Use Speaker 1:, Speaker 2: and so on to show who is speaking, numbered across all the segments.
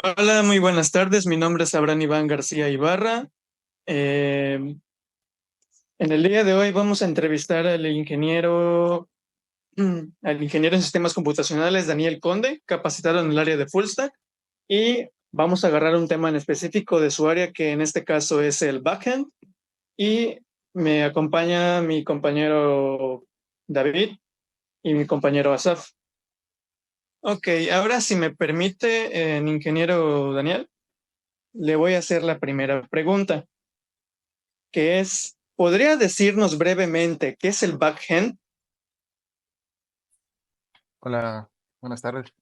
Speaker 1: Hola, muy buenas tardes. Mi nombre es Abraham Iván García Ibarra. En el día de hoy vamos a entrevistar al ingeniero en sistemas computacionales Daniel Conde, capacitado en el área de Full Stack, y vamos a agarrar un tema en específico de su área, que en este caso es el backend, y me acompaña mi compañero David y mi compañero Asaf. Ok, ahora si me permite, ingeniero Daniel, le voy a hacer la primera pregunta, que es, ¿podría decirnos brevemente qué es el backend?
Speaker 2: Hola, buenas tardes.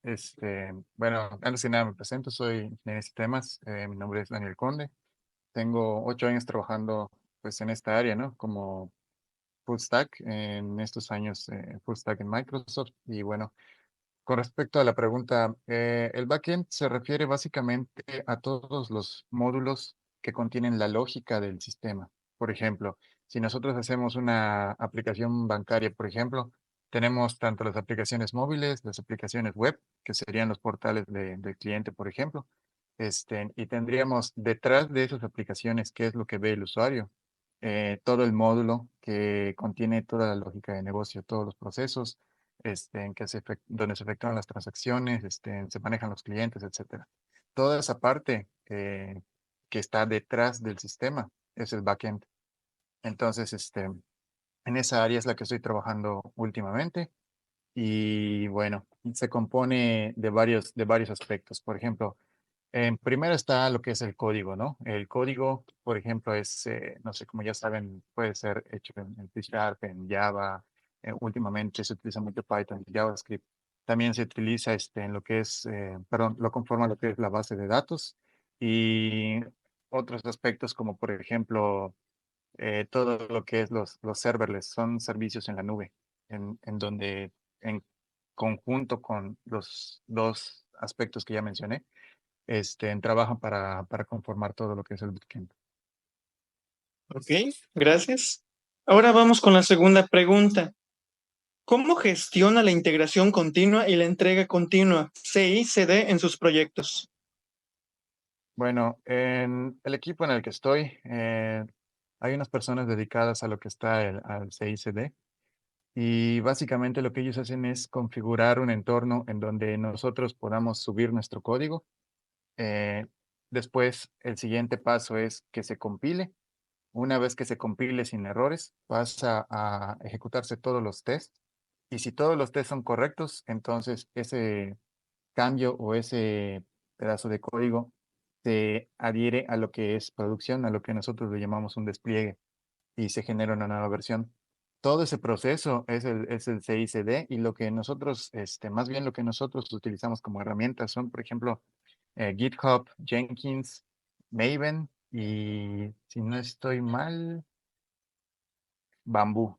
Speaker 2: Bueno, antes que nada me presento, soy ingeniero de sistemas, mi nombre es Daniel Conde. Tengo 8 años trabajando pues en esta área, ¿no? Como full stack, en estos años full stack en Microsoft. Y bueno, con respecto a la pregunta, el backend se refiere básicamente a todos los módulos que contienen la lógica del sistema. Por ejemplo, si nosotros hacemos una aplicación bancaria, por ejemplo, tenemos tanto las aplicaciones móviles, las aplicaciones web, que serían los portales del cliente, por ejemplo, y tendríamos detrás de esas aplicaciones, qué es lo que ve el usuario, todo el módulo que contiene toda la lógica de negocio, todos los procesos en que donde se efectúan las transacciones, se manejan los clientes, etcétera. Toda esa parte que está detrás del sistema es el backend. Entonces, en esa área es la que estoy trabajando últimamente y bueno, se compone de varios aspectos. Por ejemplo, en primero está lo que es el código, ¿no? El código, por ejemplo, es, no sé, como ya saben, puede ser hecho en C Sharp, en Java. Últimamente se utiliza mucho Python y JavaScript. También se utiliza en lo que es, perdón, lo conforma lo que es la base de datos y otros aspectos como, por ejemplo, todo lo que es los serverless, son servicios en la nube, en donde en conjunto con los dos aspectos que ya mencioné, trabajan para conformar todo lo que es el backend.
Speaker 1: Ok, gracias. Ahora vamos con la segunda pregunta. ¿Cómo gestiona la integración continua y la entrega continua CI/CD en sus proyectos?
Speaker 2: Bueno, en el equipo en el que estoy, hay unas personas dedicadas a lo que está al CICD y básicamente lo que ellos hacen es configurar un entorno en donde nosotros podamos subir nuestro código. Eh, Después, el siguiente paso es que se compile. Una vez que se compile sin errores, pasa a ejecutarse todos los tests. Y si todos los tests son correctos, entonces ese cambio o ese pedazo de código se adhiere a lo que es producción, a lo que nosotros le llamamos un despliegue y se genera una nueva versión. Todo ese proceso es el CICD y lo que nosotros, más bien lo que nosotros utilizamos como herramientas son, por ejemplo, GitHub, Jenkins, Maven y, si no estoy mal, Bamboo.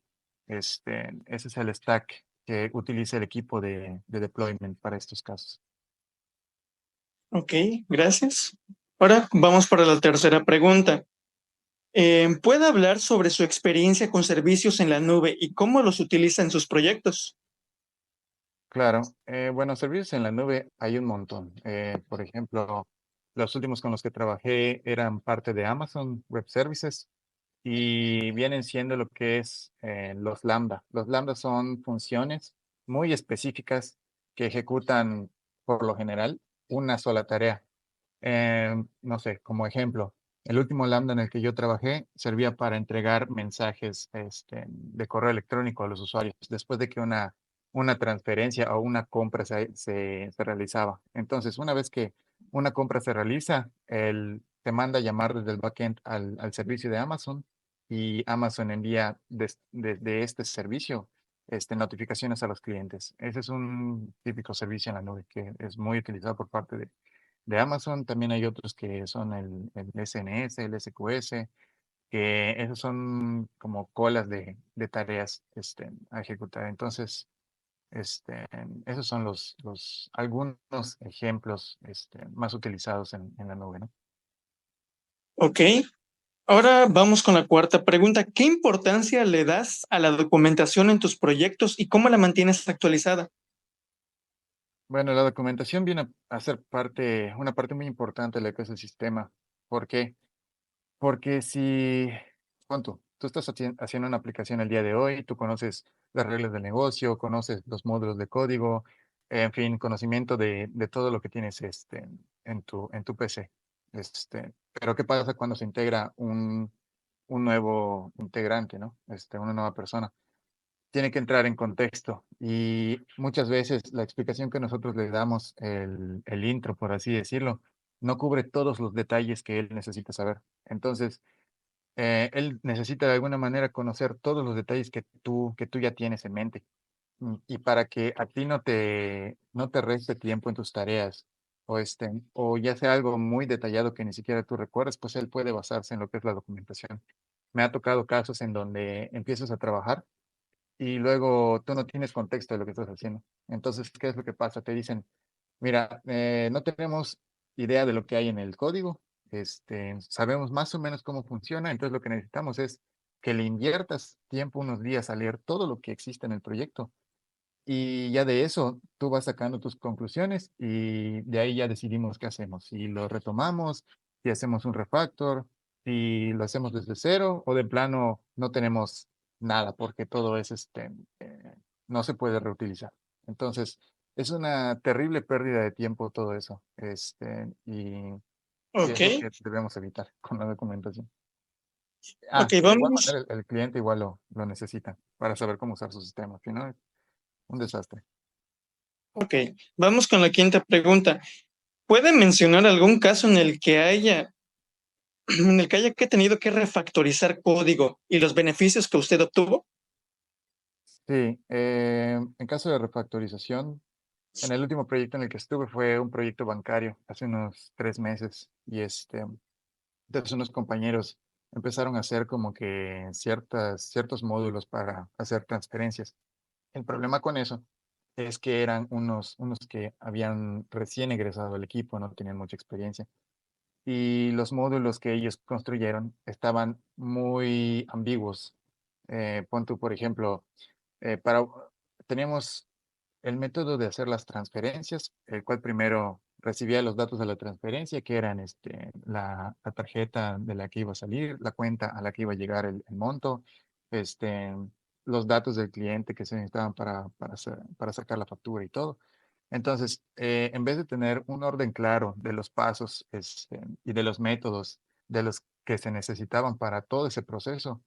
Speaker 2: Ese es el stack que utiliza el equipo de deployment para estos casos.
Speaker 1: Ok, gracias. Ahora vamos para la tercera pregunta. ¿Puede hablar sobre su experiencia con servicios en la nube y cómo los utiliza en sus proyectos?
Speaker 2: Claro, bueno, servicios en la nube hay un montón. Por ejemplo, los últimos con los que trabajé eran parte de Amazon Web Services y vienen siendo lo que es los Lambda. Los Lambda son funciones muy específicas que ejecutan, por lo general, una sola tarea. No sé, como ejemplo, el último Lambda en el que yo trabajé servía para entregar mensajes de correo electrónico a los usuarios después de que una transferencia o una compra se realizaba. Entonces, una vez que una compra se realiza, él te manda a llamar desde el backend al servicio de Amazon y Amazon envía desde este servicio notificaciones a los clientes. Ese es un típico servicio en la nube que es muy utilizado por parte de Amazon. También hay otros que son el SNS, el SQS, que esos son como colas de tareas a ejecutar. Entonces, este, esos son algunos ejemplos más utilizados en la nube, ¿no?
Speaker 1: Ok, ahora vamos con la cuarta pregunta. ¿Qué importancia le das a la documentación en tus proyectos y cómo la mantienes actualizada?
Speaker 2: Bueno, la documentación viene a ser una parte muy importante de lo que es el sistema. ¿Por qué? Porque si, tú estás haciendo una aplicación el día de hoy, tú conoces las reglas del negocio, conoces los módulos de código, en fin, conocimiento de todo lo que tienes en tu PC. Pero ¿qué pasa cuando se integra un nuevo integrante, ¿no? Una nueva persona? Tiene que entrar en contexto y muchas veces la explicación que nosotros le damos, el intro, por así decirlo, no cubre todos los detalles que él necesita saber. Entonces, él necesita de alguna manera conocer todos los detalles que tú ya tienes en mente. Y para que a ti no te reste tiempo en tus tareas o ya sea algo muy detallado que ni siquiera tú recuerdas, pues él puede basarse en lo que es la documentación. Me ha tocado casos en donde empiezas a trabajar y luego tú no tienes contexto de lo que estás haciendo. Entonces, ¿qué es lo que pasa? Te dicen, mira, no tenemos idea de lo que hay en el código, sabemos más o menos cómo funciona, entonces lo que necesitamos es que le inviertas tiempo, unos días a leer todo lo que existe en el proyecto y ya de eso tú vas sacando tus conclusiones y de ahí ya decidimos qué hacemos. Si lo retomamos, si hacemos un refactor, si lo hacemos desde cero o de plano no tenemos nada porque todo es no se puede reutilizar. Entonces, es una terrible pérdida de tiempo todo eso. Y
Speaker 1: Ok,
Speaker 2: es lo que debemos evitar con la documentación.
Speaker 1: ok,
Speaker 2: De igual
Speaker 1: vamos,
Speaker 2: manera el cliente igual lo necesita para saber cómo usar su sistema. Si no, es un desastre.
Speaker 1: ok, vamos con la quinta pregunta. ¿Puede mencionar algún caso en el que en el que haya que tenido que refactorizar código y los beneficios que usted obtuvo?
Speaker 2: Sí, en caso de refactorización, en el último proyecto en el que estuve fue un proyecto bancario hace unos 3 meses y entonces unos compañeros empezaron a hacer como que ciertos módulos para hacer transferencias. El problema con eso es que eran unos que habían recién egresado al equipo, no tenían mucha experiencia y los módulos que ellos construyeron estaban muy ambiguos. Pon tú, por ejemplo, teníamos el método de hacer las transferencias, el cual primero recibía los datos de la transferencia, que eran la tarjeta de la que iba a salir, la cuenta a la que iba a llegar el monto, este, los datos del cliente que se necesitaban para sacar la factura y todo. Entonces, en vez de tener un orden claro de los pasos y de los métodos de los que se necesitaban para todo ese proceso,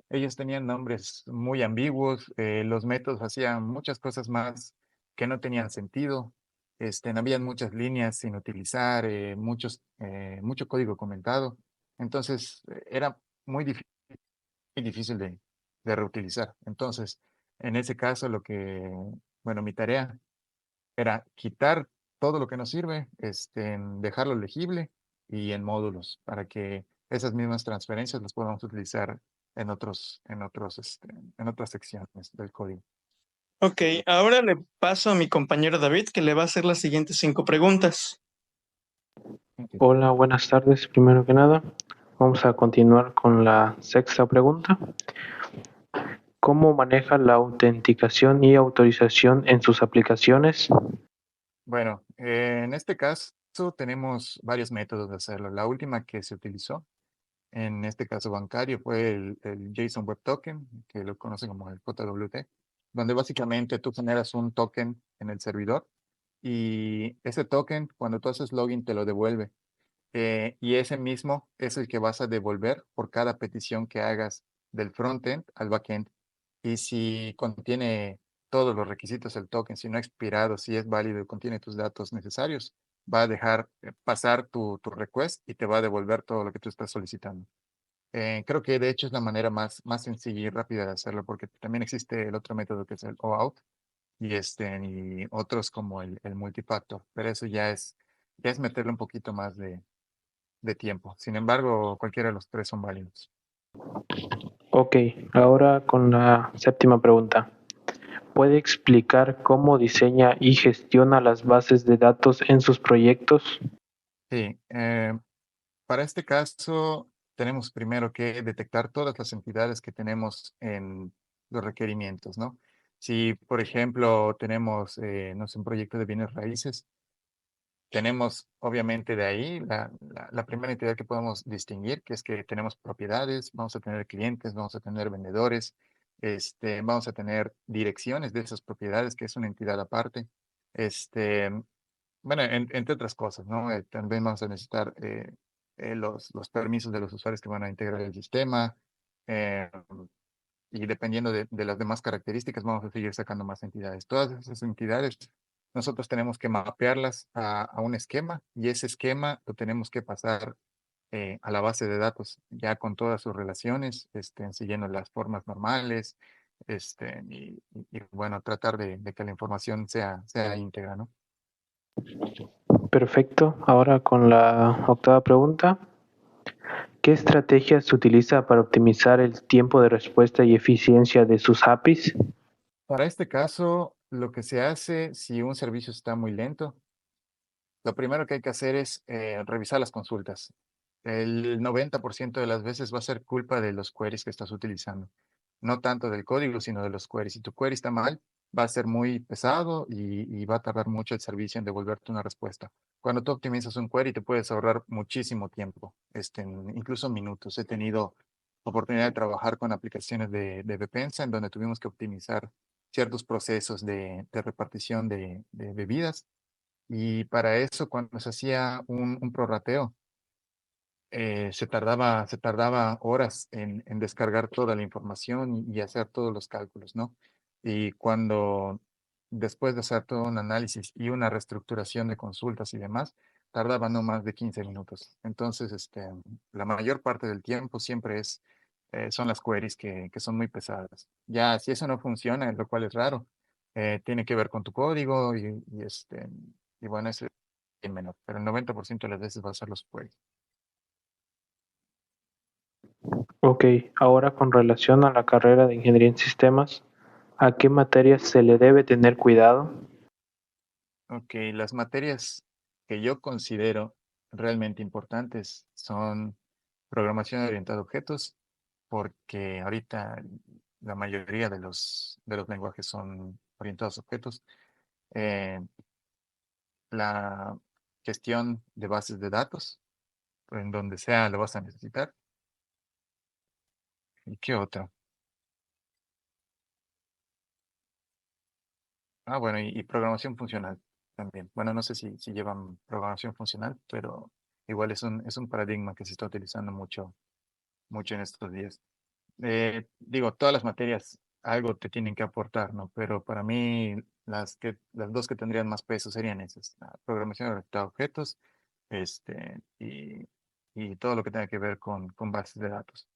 Speaker 2: ellos tenían nombres muy ambiguos, los métodos hacían muchas cosas más que no tenían sentido, no habían muchas líneas sin utilizar, mucho código comentado. Entonces, era muy difícil de reutilizar. Entonces, en ese caso, bueno, mi tarea era quitar todo lo que nos sirve, dejarlo legible y en módulos para que esas mismas transferencias las podamos utilizar en otras secciones del código.
Speaker 1: Ok, ahora le paso a mi compañero David que le va a hacer las siguientes 5 preguntas.
Speaker 2: Ok.
Speaker 3: Hola, buenas tardes. Primero que nada, vamos a continuar con la sexta pregunta. ¿Cómo maneja la autenticación y autorización en sus aplicaciones?
Speaker 2: Bueno, en este caso tenemos varios métodos de hacerlo. La última que se utilizó, en este caso bancario, fue el JSON Web Token, que lo conocen como el JWT, donde básicamente tú generas un token en el servidor y ese token, cuando tú haces login, te lo devuelve. Y ese mismo es el que vas a devolver por cada petición que hagas del frontend al backend. Y si contiene todos los requisitos del token, si no ha expirado, si es válido y contiene tus datos necesarios, va a dejar pasar tu request y te va a devolver todo lo que tú estás solicitando. Creo que de hecho es la manera más sencilla y rápida de hacerlo, porque también existe el otro método que es el OAuth y otros como el multifactor, pero eso ya es meterle un poquito más de tiempo. Sin embargo, cualquiera de los tres son válidos.
Speaker 3: Ok, ahora con la séptima pregunta. ¿Puede explicar cómo diseña y gestiona las bases de datos en sus proyectos?
Speaker 2: Sí, para este caso tenemos primero que detectar todas las entidades que tenemos en los requerimientos, ¿no? Si, por ejemplo, tenemos, no sé, un proyecto de bienes raíces, tenemos obviamente de ahí la primera entidad que podemos distinguir, que es que tenemos propiedades, vamos a tener clientes, vamos a tener vendedores, vamos a tener direcciones de esas propiedades, que es una entidad aparte. Este, bueno, entre otras cosas, ¿no? También vamos a necesitar los permisos de los usuarios que van a integrar el sistema. eh, y dependiendo de las demás características, vamos a seguir sacando más entidades. Todas esas entidades, nosotros tenemos que mapearlas a un esquema y ese esquema lo tenemos que pasar a la base de datos, ya con todas sus relaciones, siguiendo las formas normales, bueno, tratar de que la información sea íntegra, ¿no?
Speaker 3: Perfecto. Ahora con la octava pregunta. ¿Qué estrategias se utiliza para optimizar el tiempo de respuesta y eficiencia de sus APIs?
Speaker 2: Para este caso, lo que se hace si un servicio está muy lento, lo primero que hay que hacer es revisar las consultas. El 90% de las veces va a ser culpa de los queries que estás utilizando. No tanto del código, sino de los queries. Si tu query está mal, va a ser muy pesado y va a tardar mucho el servicio en devolverte una respuesta. Cuando tú optimizas un query, te puedes ahorrar muchísimo tiempo, incluso minutos. He tenido oportunidad de trabajar con aplicaciones de Bepensa, en donde tuvimos que optimizar ciertos procesos de repartición de bebidas y para eso, cuando se hacía un prorrateo, se tardaba horas en descargar toda la información y hacer todos los cálculos, ¿no? Y cuando, después de hacer todo un análisis y una reestructuración de consultas y demás, tardaba no más de 15 minutos. Entonces, la mayor parte del tiempo siempre son las queries que son muy pesadas. Ya, si eso no funciona, lo cual es raro, tiene que ver con tu código y bueno, es menor, pero el 90% de las veces va a ser los queries.
Speaker 3: Ok, ahora con relación a la carrera de Ingeniería en Sistemas, ¿a qué materias se le debe tener cuidado?
Speaker 2: Ok, las materias que yo considero realmente importantes son programación orientada a objetos, porque ahorita la mayoría de los lenguajes son orientados a objetos. Eh, la gestión de bases de datos, en donde sea lo vas a necesitar. ¿Y qué otra? Ah, bueno, y programación funcional también. Bueno, no sé si llevan programación funcional, pero igual es un paradigma que se está utilizando mucho, mucho en estos días. Digo, todas las materias algo te tienen que aportar, ¿no? Pero para mí las dos que tendrían más peso serían esas, la programación orientada a objetos, y todo lo que tenga que ver con bases de datos.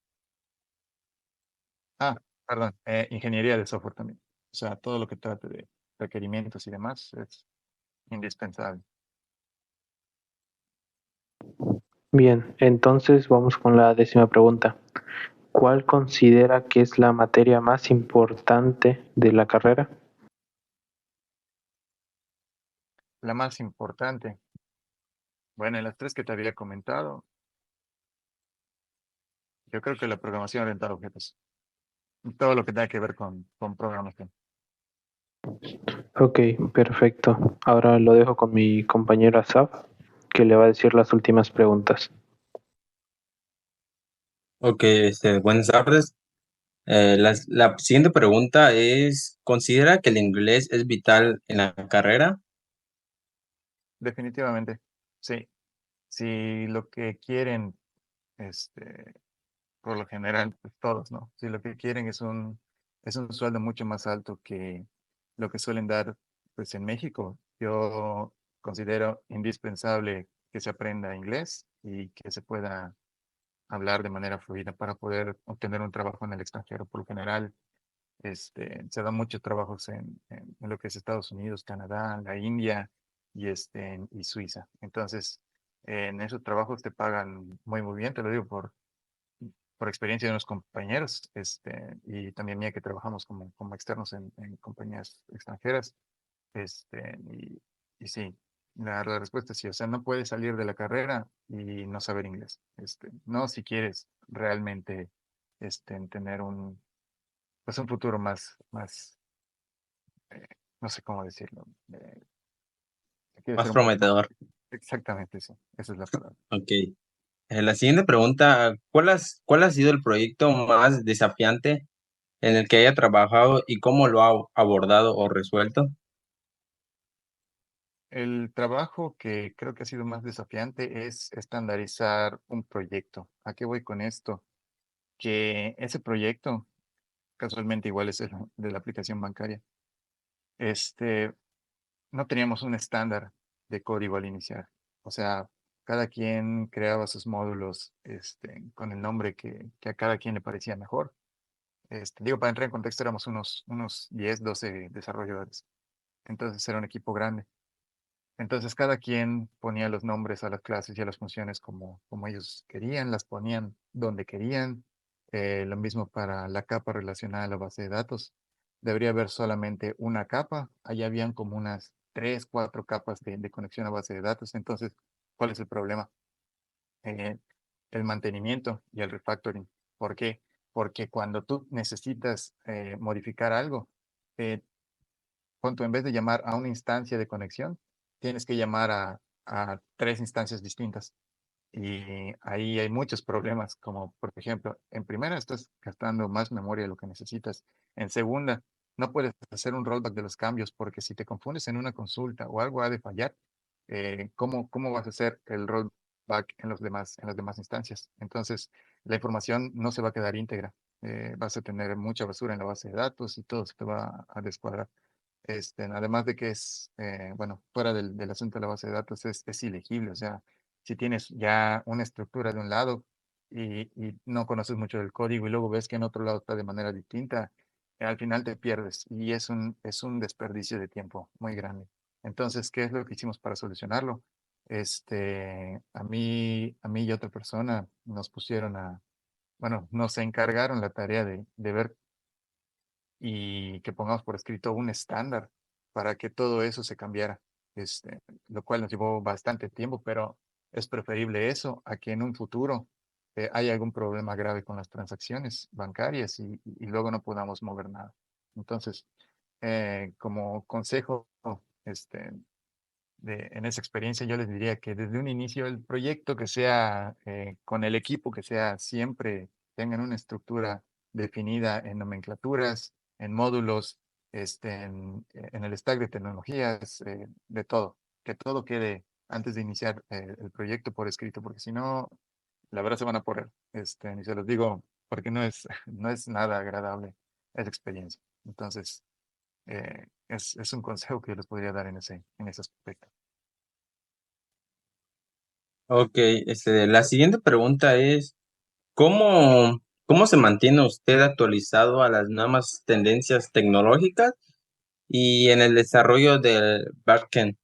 Speaker 2: Ah, perdón, ingeniería de software también. O sea, todo lo que trate de requerimientos y demás es indispensable.
Speaker 3: Bien, entonces vamos con la décima pregunta. ¿Cuál considera que es la materia más importante de la carrera?
Speaker 2: La más importante, bueno, en las tres que te había comentado, yo creo que la programación orientada a objetos, todo lo que tenga que ver con programación.
Speaker 3: Ok, perfecto. Ahora lo dejo con mi compañero Asaf, que le va a decir las últimas preguntas.
Speaker 4: Ok, buenas tardes. La siguiente pregunta es, ¿considera que el inglés es vital en la carrera?
Speaker 2: Definitivamente, sí. Si lo que quieren, este, por lo general, pues todos, ¿no? Si lo que quieren es un sueldo mucho más alto que lo que suelen dar, pues en México, yo considero indispensable que se aprenda inglés y que se pueda hablar de manera fluida para poder obtener un trabajo en el extranjero. Por lo general, se dan muchos trabajos en lo que es Estados Unidos, Canadá, la India y Suiza. Entonces, en esos trabajos te pagan muy, muy bien, te lo digo por experiencia de unos compañeros, y también mía que trabajamos como externos en compañías extranjeras. Y sí, la respuesta es sí, o sea, no puedes salir de la carrera y no saber inglés. No si quieres realmente tener pues un futuro más no sé cómo decirlo, quiere
Speaker 4: Más
Speaker 2: ser un poco más.
Speaker 4: prometedor.
Speaker 2: Exactamente, sí, esa es la palabra.
Speaker 4: Ok. La siguiente pregunta, ¿cuál ha sido el proyecto más desafiante en el que haya trabajado y cómo lo ha abordado o resuelto?
Speaker 2: El trabajo que creo que ha sido más desafiante es estandarizar un proyecto. ¿A qué voy con esto? Que ese proyecto, casualmente igual es el de la aplicación bancaria, este, no teníamos un estándar de código al iniciar. O sea, cada quien creaba sus módulos con el nombre que a cada quien le parecía mejor. Digo, para entrar en contexto, éramos unos 10, 12 desarrolladores. Entonces era un equipo grande. Entonces cada quien ponía los nombres a las clases y a las funciones como ellos querían, las ponían donde querían. Lo mismo para la capa relacionada a la base de datos. Debería haber solamente una capa. Allá habían como unas 3, 4 capas de conexión a base de datos. Entonces, ¿cuál es el problema? Eh, el mantenimiento y el refactoring. ¿Por qué? Porque cuando tú necesitas modificar algo, eh, en vez de llamar a una instancia de conexión, tienes que llamar a 3 instancias distintas. Y ahí hay muchos problemas, como por ejemplo, en primera estás gastando más memoria de lo que necesitas. En segunda, no puedes hacer un rollback de los cambios porque si te confundes en una consulta o algo ha de fallar, ¿cómo vas a hacer el rollback en las demás instancias? Entonces, la información no se va a quedar íntegra. Vas a tener mucha basura en la base de datos y todo se te va a descuadrar. Además de que es, bueno, fuera del asunto de la base de datos, es ilegible. O sea, si tienes ya una estructura de un lado y no conoces mucho del código y luego ves que en otro lado está de manera distinta, al final te pierdes y es un desperdicio de tiempo muy grande. Entonces, ¿qué es lo que hicimos para solucionarlo? A mí y otra persona nos pusieron bueno, nos encargaron la tarea de ver y que pongamos por escrito un estándar para que todo eso se cambiara, lo cual nos llevó bastante tiempo, pero es preferible eso a que en un futuro haya algún problema grave con las transacciones bancarias y luego no podamos mover nada. Entonces, como consejo, este, en esa experiencia, yo les diría que desde un inicio el proyecto que sea con el equipo, que sea siempre tengan una estructura definida en nomenclaturas, en módulos, en el stack de tecnologías, de todo, que todo quede antes de iniciar el proyecto por escrito, porque si no, la verdad se van a poner, y se los digo porque no es, no es nada agradable esa experiencia. Entonces, es un consejo que les podría dar en ese aspecto.
Speaker 4: Ok, la siguiente pregunta es, ¿cómo se mantiene usted actualizado a las nuevas tendencias tecnológicas y en el desarrollo del backend?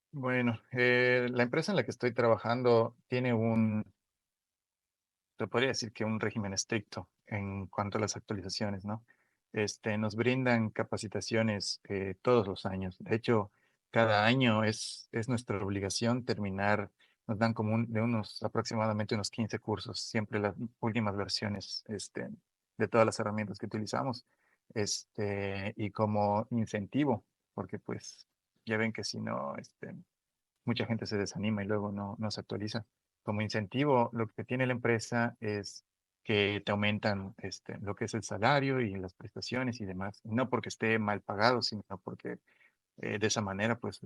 Speaker 2: Bueno, la empresa en la que estoy trabajando tiene te podría decir que un régimen estricto en cuanto a las actualizaciones, ¿no? Nos brindan capacitaciones todos los años. De hecho, cada año es nuestra obligación terminar, nos dan como de aproximadamente unos 15 cursos, siempre las últimas versiones, de todas las herramientas que utilizamos, y como incentivo, porque pues ya ven que si no, mucha gente se desanima y luego no se actualiza. Como incentivo, lo que tiene la empresa es que te aumentan lo que es el salario y las prestaciones y demás. No porque esté mal pagado, sino porque de esa manera, pues,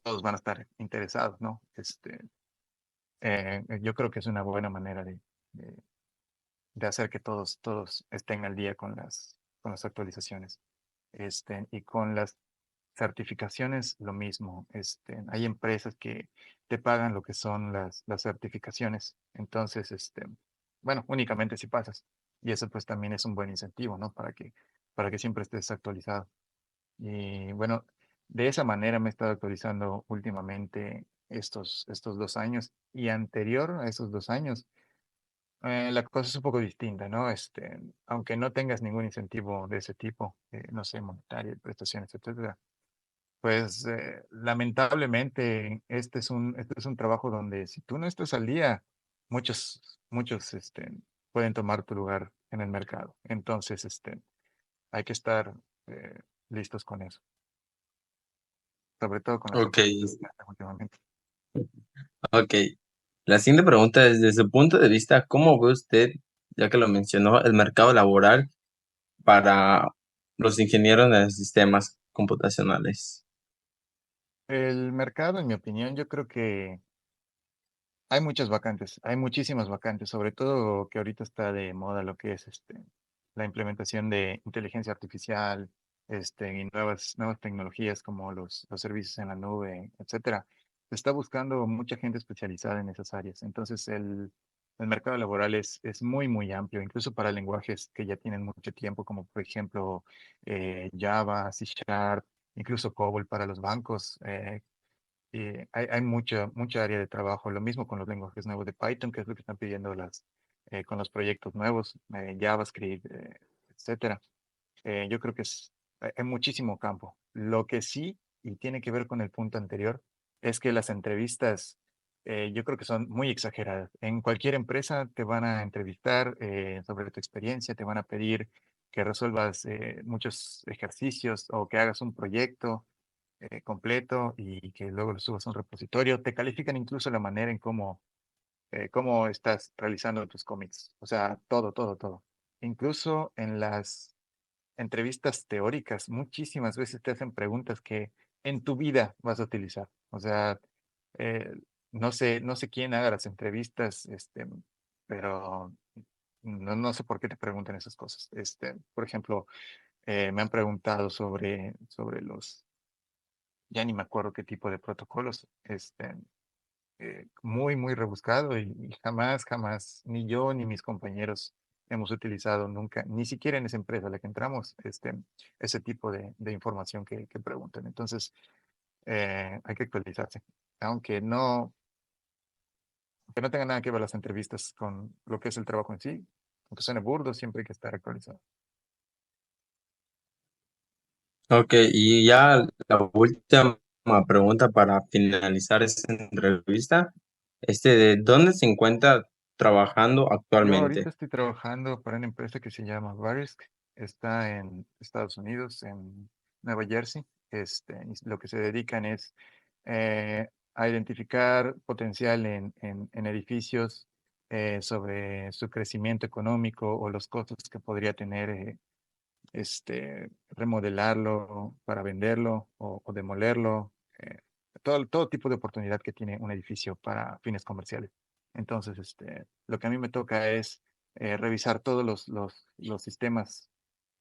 Speaker 2: todos van a estar interesados, ¿no? Yo creo que es una buena manera de, de hacer que todos estén al día con las actualizaciones. Y con las certificaciones, lo mismo. Hay empresas que te pagan lo que son las certificaciones. Entonces, bueno, únicamente si pasas. Y eso pues también es un buen incentivo, ¿no? Para que siempre estés actualizado. Y bueno, de esa manera me he estado actualizando últimamente estos 2 años. Y anterior a esos 2 años, la cosa es un poco distinta, ¿no? Aunque no tengas ningún incentivo de ese tipo, no sé, monetario, prestaciones, etcétera, pues lamentablemente este es un trabajo donde si tú no estás al día, muchos pueden tomar tu lugar en el mercado. Entonces, hay que estar listos con eso, sobre todo con las
Speaker 4: Ok,
Speaker 2: tecnologías últimamente.
Speaker 4: ok. La siguiente pregunta es, desde su punto de vista, ¿cómo ve usted, ya que lo mencionó, el mercado laboral para los ingenieros de sistemas computacionales?
Speaker 2: El mercado, en mi opinión, yo creo que hay muchas vacantes, hay muchísimas vacantes, sobre todo que ahorita está de moda lo que es la implementación de inteligencia artificial, y nuevas tecnologías como los servicios en la nube, etcétera. Se está buscando mucha gente especializada en esas áreas. Entonces, el mercado laboral es muy, muy amplio, incluso para lenguajes que ya tienen mucho tiempo, como por ejemplo Java, C Sharp, incluso COBOL para los bancos. Hay mucha área de trabajo. Lo mismo con los lenguajes nuevos de Python, que es lo que están pidiendo con los proyectos nuevos, JavaScript, etcétera. Yo creo que hay muchísimo campo. Lo que sí, y tiene que ver con el punto anterior, es que las entrevistas, yo creo que son muy exageradas. En cualquier empresa te van a entrevistar sobre tu experiencia, te van a pedir que resuelvas muchos ejercicios o que hagas un proyecto completo y que luego lo subas a un repositorio. Te califican incluso la manera en cómo estás realizando tus cómics. O sea, todo, todo, todo. Incluso en las entrevistas teóricas, muchísimas veces te hacen preguntas que en tu vida vas a utilizar. O sea, eh, no sé quién haga las entrevistas, pero no sé por qué te preguntan esas cosas. Por ejemplo, me han preguntado sobre ya ni me acuerdo qué tipo de protocolos, muy, muy rebuscado y jamás, jamás, ni yo ni mis compañeros hemos utilizado nunca, ni siquiera en esa empresa a la que entramos, ese tipo de información que preguntan. Entonces, hay que actualizarse, aunque que no tenga nada que ver las entrevistas con lo que es el trabajo en sí, aunque suene burdo, siempre hay que estar actualizado.
Speaker 4: Ok, y ya la última pregunta para finalizar esta entrevista, ¿de dónde se encuentra trabando
Speaker 2: Yo ahorita
Speaker 4: actualmente?
Speaker 2: estoy trabajando para una empresa que se llama Verisk, está en Estados Unidos, en Nueva Jersey. Y lo que se dedican es a identificar potencial en edificios sobre su crecimiento económico o los costos que podría tener remodelarlo para venderlo o demolerlo, todo tipo de oportunidad que tiene un edificio para fines comerciales. Entonces, lo que a mí me toca es revisar todos los sistemas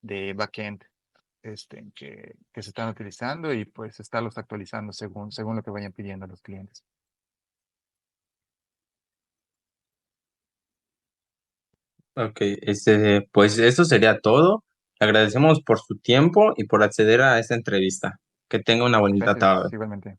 Speaker 2: de backend que se están utilizando y pues estarlos actualizando según lo que vayan pidiendo los clientes.
Speaker 4: Ok, pues eso sería todo. Le agradecemos por su tiempo y por acceder a esta entrevista. Que tenga una bonita
Speaker 2: Gracias,
Speaker 4: tarde.
Speaker 2: igualmente.